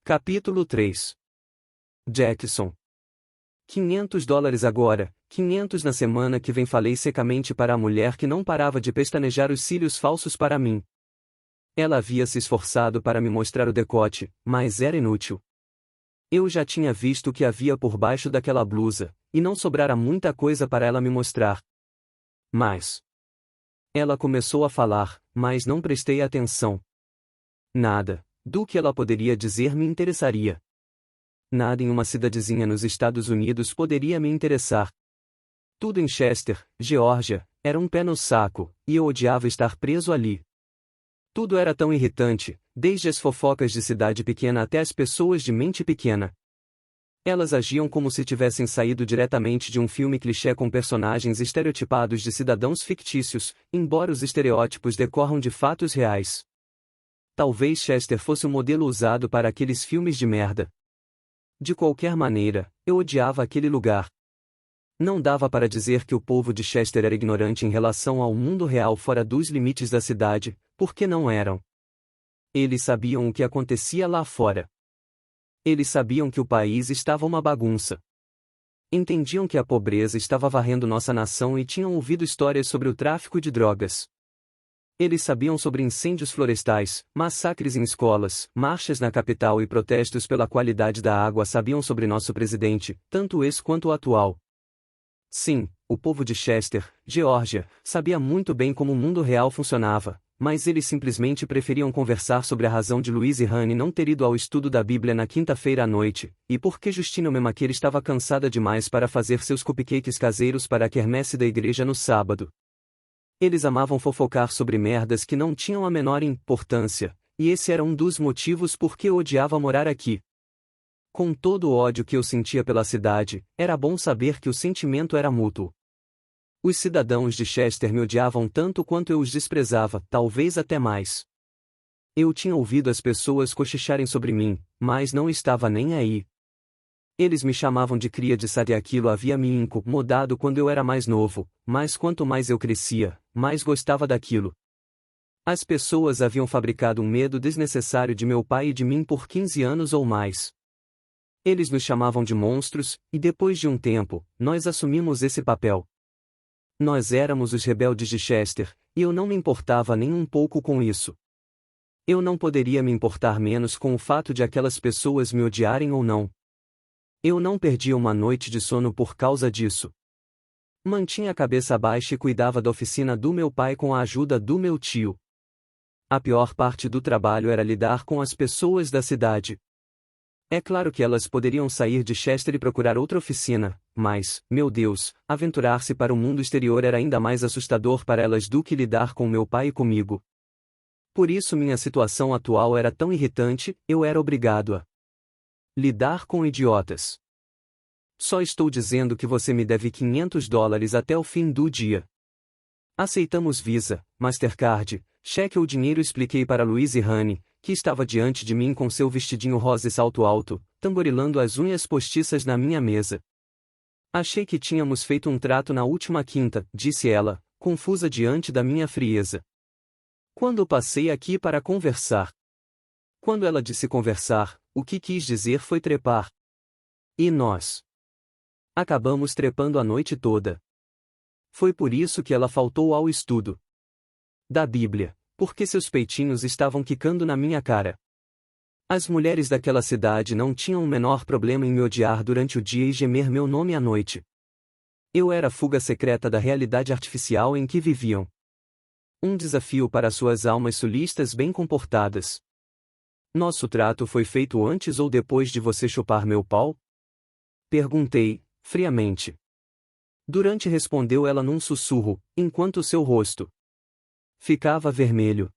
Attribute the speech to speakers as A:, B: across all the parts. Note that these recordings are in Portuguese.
A: Capítulo 3. Jackson. $500 agora, 500 na semana que vem, falei secamente para a mulher que não parava de pestanejar os cílios falsos para mim. Ela havia se esforçado para me mostrar o decote, mas era inútil. Eu já tinha visto o que havia por baixo daquela blusa, e não sobrara muita coisa para ela me mostrar. Mas ela começou a falar, mas não prestei atenção. Nada do que ela poderia dizer me interessaria. Nada em uma cidadezinha nos Estados Unidos poderia me interessar. Tudo em Chester, Geórgia, era um pé no saco, e eu odiava estar preso ali. Tudo era tão irritante, desde as fofocas de cidade pequena até as pessoas de mente pequena. Elas agiam como se tivessem saído diretamente de um filme clichê com personagens estereotipados de cidadãos fictícios, embora os estereótipos decorram de fatos reais. Talvez Chester fosse o modelo usado para aqueles filmes de merda. De qualquer maneira, eu odiava aquele lugar. Não dava para dizer que o povo de Chester era ignorante em relação ao mundo real fora dos limites da cidade, porque não eram. Eles sabiam o que acontecia lá fora. Eles sabiam que o país estava uma bagunça. Entendiam que a pobreza estava varrendo nossa nação e tinham ouvido histórias sobre o tráfico de drogas. Eles sabiam sobre incêndios florestais, massacres em escolas, marchas na capital e protestos pela qualidade da água. Sabiam sobre nosso presidente, tanto ex quanto o atual. Sim, o povo de Chester, Geórgia, sabia muito bem como o mundo real funcionava, mas eles simplesmente preferiam conversar sobre a razão de Louise e Honey não ter ido ao estudo da Bíblia na quinta-feira à noite, e por que Justina Memaquer estava cansada demais para fazer seus cupcakes caseiros para a quermesse da igreja no sábado. Eles amavam fofocar sobre merdas que não tinham a menor importância, e esse era um dos motivos por que eu odiava morar aqui. Com todo o ódio que eu sentia pela cidade, era bom saber que o sentimento era mútuo. Os cidadãos de Chester me odiavam tanto quanto eu os desprezava, talvez até mais. Eu tinha ouvido as pessoas cochicharem sobre mim, mas não estava nem aí. Eles me chamavam de cria de sabe. Aquilo havia me incomodado quando eu era mais novo, mas quanto mais eu crescia, mais gostava daquilo. As pessoas haviam fabricado um medo desnecessário de meu pai e de mim por 15 anos ou mais. Eles nos chamavam de monstros, e depois de um tempo, nós assumimos esse papel. Nós éramos os rebeldes de Chester, e eu não me importava nem um pouco com isso. Eu não poderia me importar menos com o fato de aquelas pessoas me odiarem ou não. Eu não perdia uma noite de sono por causa disso. Mantinha a cabeça baixa e cuidava da oficina do meu pai com a ajuda do meu tio. A pior parte do trabalho era lidar com as pessoas da cidade. É claro que elas poderiam sair de Chester e procurar outra oficina, mas, meu Deus, aventurar-se para o mundo exterior era ainda mais assustador para elas do que lidar com meu pai e comigo. Por isso minha situação atual era tão irritante, eu era obrigado a lidar com idiotas. Só estou dizendo que você me deve $500 até o fim do dia. Aceitamos Visa, Mastercard, cheque ou dinheiro. Expliquei para Louise e Honey, que estava diante de mim com seu vestidinho rosa e salto alto, tamborilando as unhas postiças na minha mesa. Achei que tínhamos feito um trato na última quinta, disse ela, confusa diante da minha frieza. Quando passei aqui para conversar. Quando ela disse conversar, o que quis dizer foi trepar. E nós acabamos trepando a noite toda. Foi por isso que ela faltou ao estudo da Bíblia, porque seus peitinhos estavam quicando na minha cara. As mulheres daquela cidade não tinham o menor problema em me odiar durante o dia e gemer meu nome à noite. Eu era a fuga secreta da realidade artificial em que viviam. Um desafio para suas almas sulistas bem comportadas. Nosso trato foi feito antes ou depois de você chupar meu pau? Perguntei, friamente. Durante, respondeu ela num sussurro, enquanto seu rosto ficava vermelho.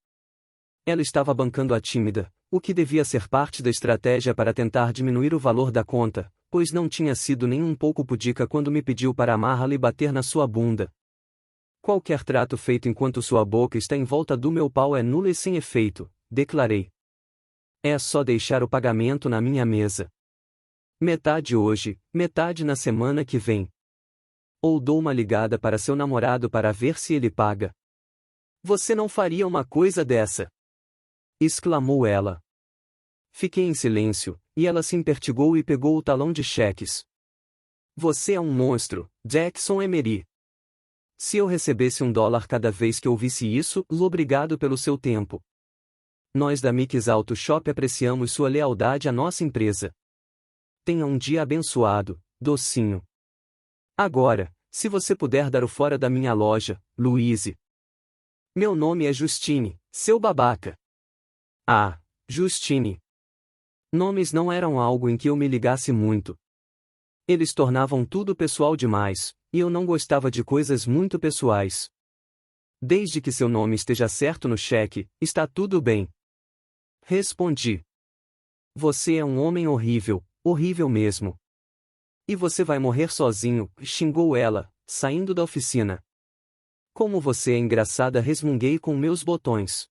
A: Ela estava bancando a tímida, o que devia ser parte da estratégia para tentar diminuir o valor da conta, pois não tinha sido nem um pouco pudica quando me pediu para amarrá-la e bater na sua bunda. Qualquer trato feito enquanto sua boca está em volta do meu pau é nulo e sem efeito, declarei. É só deixar o pagamento na minha mesa. Metade hoje, metade na semana que vem. Ou dou uma ligada para seu namorado para ver se ele paga. Você não faria uma coisa dessa? Exclamou ela. Fiquei em silêncio, e ela se impertigou e pegou o talão de cheques. Você é um monstro, Jackson Emery. Se eu recebesse $1 cada vez que ouvisse isso, obrigado pelo seu tempo. Nós da Mix Auto Shop apreciamos sua lealdade à nossa empresa. Tenha um dia abençoado, docinho. Agora, se você puder dar o fora da minha loja, Louise. Meu nome é Justine, seu babaca. Ah, Justine. Nomes não eram algo em que eu me ligasse muito. Eles tornavam tudo pessoal demais, e eu não gostava de coisas muito pessoais. Desde que seu nome esteja certo no cheque, está tudo bem. Respondi. Você é um homem horrível, horrível mesmo. E você vai morrer sozinho, xingou ela, saindo da oficina. Como você é engraçada, resmunguei com meus botões.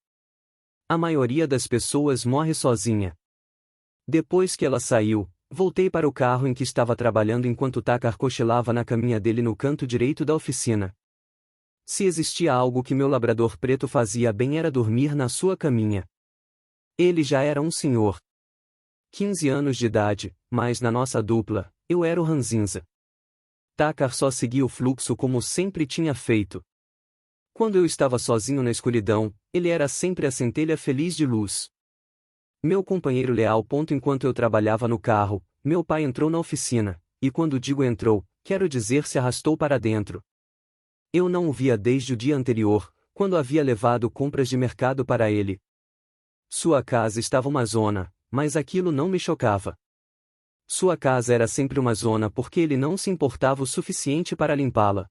A: A maioria das pessoas morre sozinha. Depois que ela saiu, voltei para o carro em que estava trabalhando enquanto Tucker cochilava na caminha dele no canto direito da oficina. Se existia algo que meu labrador preto fazia bem era dormir na sua caminha. Ele já era um senhor. 15 anos de idade, mas na nossa dupla, eu era o ranzinza. Tucker só seguia o fluxo como sempre tinha feito. Quando eu estava sozinho na escuridão, ele era sempre a centelha feliz de luz. Meu companheiro leal. Enquanto eu trabalhava no carro, meu pai entrou na oficina, e quando digo entrou, quero dizer se arrastou para dentro. Eu não o via desde o dia anterior, quando havia levado compras de mercado para ele. Sua casa estava uma zona, mas aquilo não me chocava. Sua casa era sempre uma zona porque ele não se importava o suficiente para limpá-la.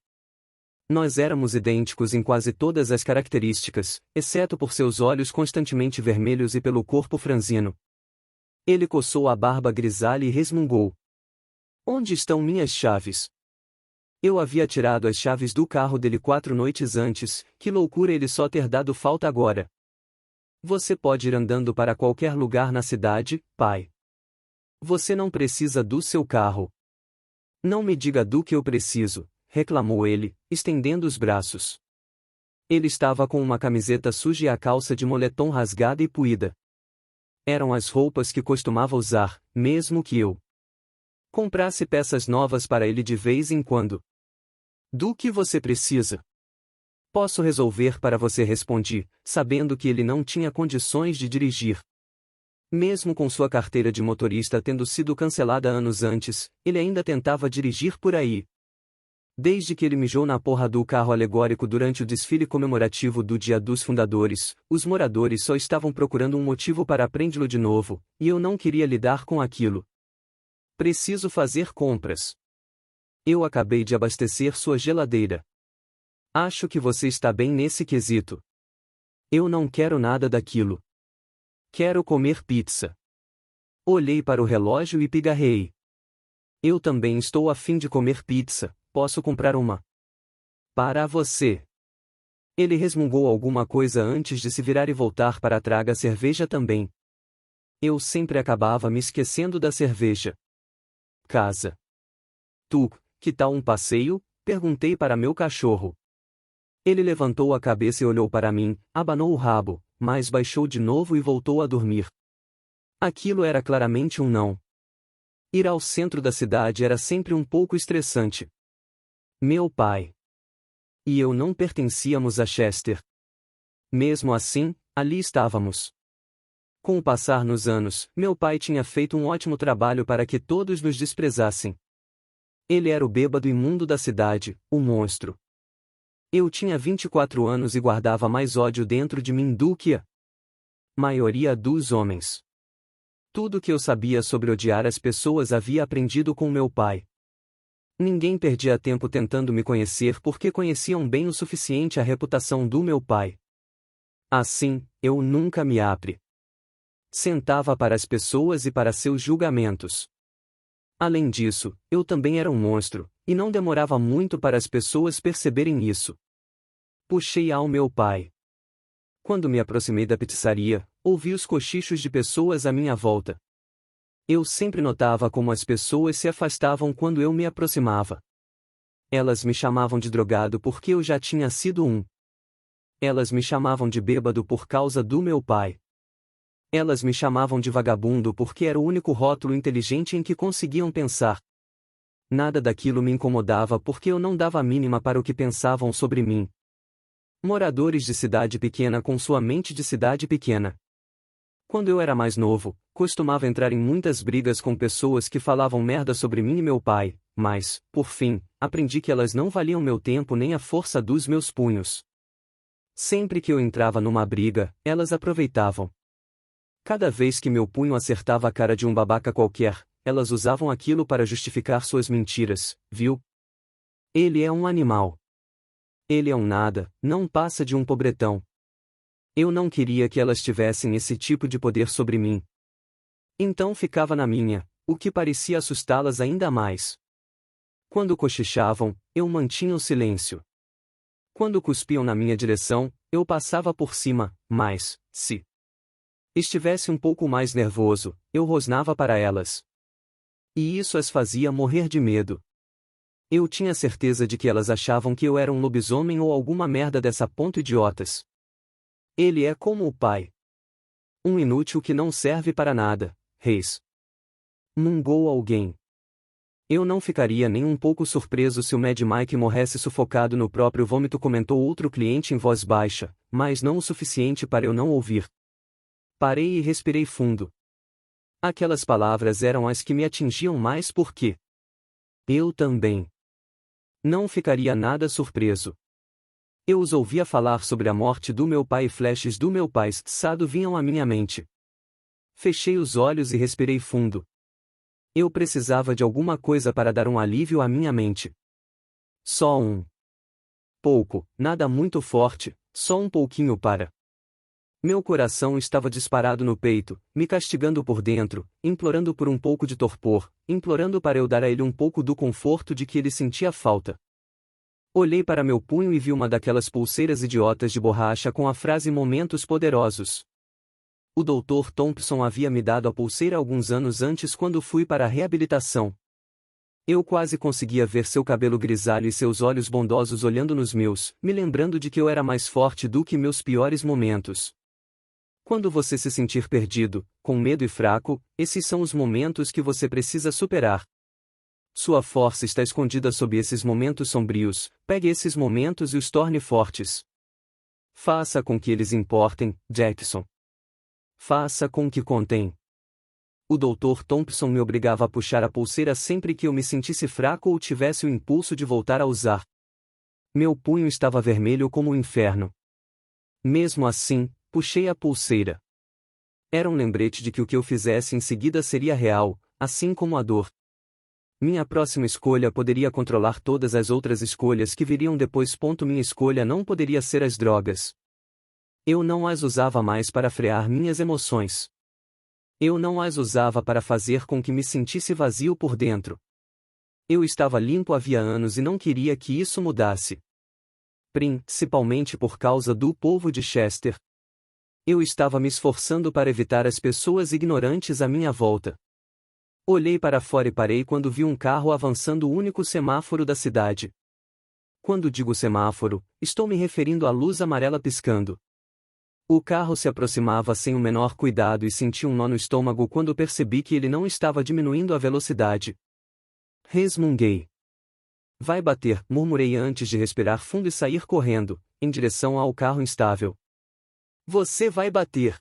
A: Nós éramos idênticos em quase todas as características, exceto por seus olhos constantemente vermelhos e pelo corpo franzino. Ele coçou a barba grisalha e resmungou. Onde estão minhas chaves? Eu havia tirado as chaves do carro dele 4 noites antes, que loucura ele só ter dado falta agora. Você pode ir andando para qualquer lugar na cidade, pai. Você não precisa do seu carro. Não me diga do que eu preciso, reclamou ele, estendendo os braços. Ele estava com uma camiseta suja e a calça de moletom rasgada e puída. Eram as roupas que costumava usar, mesmo que eu comprasse peças novas para ele de vez em quando. Do que você precisa? Posso resolver para você, respondi, sabendo que ele não tinha condições de dirigir. Mesmo com sua carteira de motorista tendo sido cancelada anos antes, ele ainda tentava dirigir por aí. Desde que ele mijou na porra do carro alegórico durante o desfile comemorativo do Dia dos Fundadores, os moradores só estavam procurando um motivo para prendê-lo de novo, e eu não queria lidar com aquilo. Preciso fazer compras. Eu acabei de abastecer sua geladeira. Acho que você está bem nesse quesito. Eu não quero nada daquilo. Quero comer pizza. Olhei para o relógio e pigarrei. Eu também estou a fim de comer pizza. Posso comprar uma? Para você. Ele resmungou alguma coisa antes de se virar e voltar para traga cerveja também. Eu sempre acabava me esquecendo da cerveja. Casa. Tu, que tal um passeio? Perguntei para meu cachorro. Ele levantou a cabeça e olhou para mim, abanou o rabo, mas baixou de novo e voltou a dormir. Aquilo era claramente um não. Ir ao centro da cidade era sempre um pouco estressante. Meu pai e eu não pertencíamos a Chester. Mesmo assim, ali estávamos. Com o passar dos anos, meu pai tinha feito um ótimo trabalho para que todos nos desprezassem. Ele era o bêbado imundo da cidade, o monstro. Eu tinha 24 anos e guardava mais ódio dentro de mim do que a maioria dos homens. Tudo que eu sabia sobre odiar as pessoas havia aprendido com meu pai. Ninguém perdia tempo tentando me conhecer porque conheciam bem o suficiente a reputação do meu pai. Assim, eu nunca me sentava para as pessoas e para seus julgamentos. Além disso, eu também era um monstro, e não demorava muito para as pessoas perceberem isso. Puxei ao meu pai. Quando me aproximei da pizzaria, ouvi os cochichos de pessoas à minha volta. Eu sempre notava como as pessoas se afastavam quando eu me aproximava. Elas me chamavam de drogado porque eu já tinha sido um. Elas me chamavam de bêbado por causa do meu pai. Elas me chamavam de vagabundo porque era o único rótulo inteligente em que conseguiam pensar. Nada daquilo me incomodava porque eu não dava a mínima para o que pensavam sobre mim. Moradores de cidade pequena com sua mente de cidade pequena. Quando eu era mais novo, costumava entrar em muitas brigas com pessoas que falavam merda sobre mim e meu pai, mas, por fim, aprendi que elas não valiam meu tempo nem a força dos meus punhos. Sempre que eu entrava numa briga, elas aproveitavam. Cada vez que meu punho acertava a cara de um babaca qualquer, elas usavam aquilo para justificar suas mentiras, viu? Ele é um animal. Ele é um nada, não passa de um pobretão. Eu não queria que elas tivessem esse tipo de poder sobre mim. Então ficava na minha, o que parecia assustá-las ainda mais. Quando cochichavam, eu mantinha o silêncio. Quando cuspiam na minha direção, eu passava por cima, mas, se estivesse um pouco mais nervoso, eu rosnava para elas. E isso as fazia morrer de medo. Eu tinha certeza de que elas achavam que eu era um lobisomem ou alguma merda dessa ponto idiotas. Ele é como o pai. Um inútil que não serve para nada, Reis. Mungou alguém. Eu não ficaria nem um pouco surpreso se o Mad Mike morresse sufocado no próprio vômito, comentou outro cliente em voz baixa, mas não o suficiente para eu não ouvir. Parei e respirei fundo. Aquelas palavras eram as que me atingiam mais porque eu também não ficaria nada surpreso. Eu os ouvia falar sobre a morte do meu pai e flashes do meu passado vinham à minha mente. Fechei os olhos e respirei fundo. Eu precisava de alguma coisa para dar um alívio à minha mente. Só um pouco, nada muito forte, só um pouquinho para. Meu coração estava disparado no peito, me castigando por dentro, implorando por um pouco de torpor, implorando para eu dar a ele um pouco do conforto de que ele sentia falta. Olhei para meu punho e vi uma daquelas pulseiras idiotas de borracha com a frase Momentos Poderosos. O Dr. Thompson havia me dado a pulseira alguns anos antes quando fui para a reabilitação. Eu quase conseguia ver seu cabelo grisalho e seus olhos bondosos olhando nos meus, me lembrando de que eu era mais forte do que meus piores momentos. Quando você se sentir perdido, com medo e fraco, esses são os momentos que você precisa superar. Sua força está escondida sob esses momentos sombrios, pegue esses momentos e os torne fortes. Faça com que eles importem, Jackson. Faça com que contém. O Dr. Thompson me obrigava a puxar a pulseira sempre que eu me sentisse fraco ou tivesse o impulso de voltar a usar. Meu punho estava vermelho como o inferno. Mesmo assim, puxei a pulseira. Era um lembrete de que o que eu fizesse em seguida seria real, assim como a dor. Minha próxima escolha poderia controlar todas as outras escolhas que viriam depois. Minha escolha não poderia ser as drogas. Eu não as usava mais para frear minhas emoções. Eu não as usava para fazer com que me sentisse vazio por dentro. Eu estava limpo havia anos e não queria que isso mudasse. Principalmente por causa do povo de Chester. Eu estava me esforçando para evitar as pessoas ignorantes à minha volta. Olhei para fora e parei quando vi um carro avançando o único semáforo da cidade. Quando digo semáforo, estou me referindo à luz amarela piscando. O carro se aproximava sem o menor cuidado e senti um nó no estômago quando percebi que ele não estava diminuindo a velocidade. Resmunguei. Vai bater, murmurei antes de respirar fundo e sair correndo, em direção ao carro instável. Você vai bater.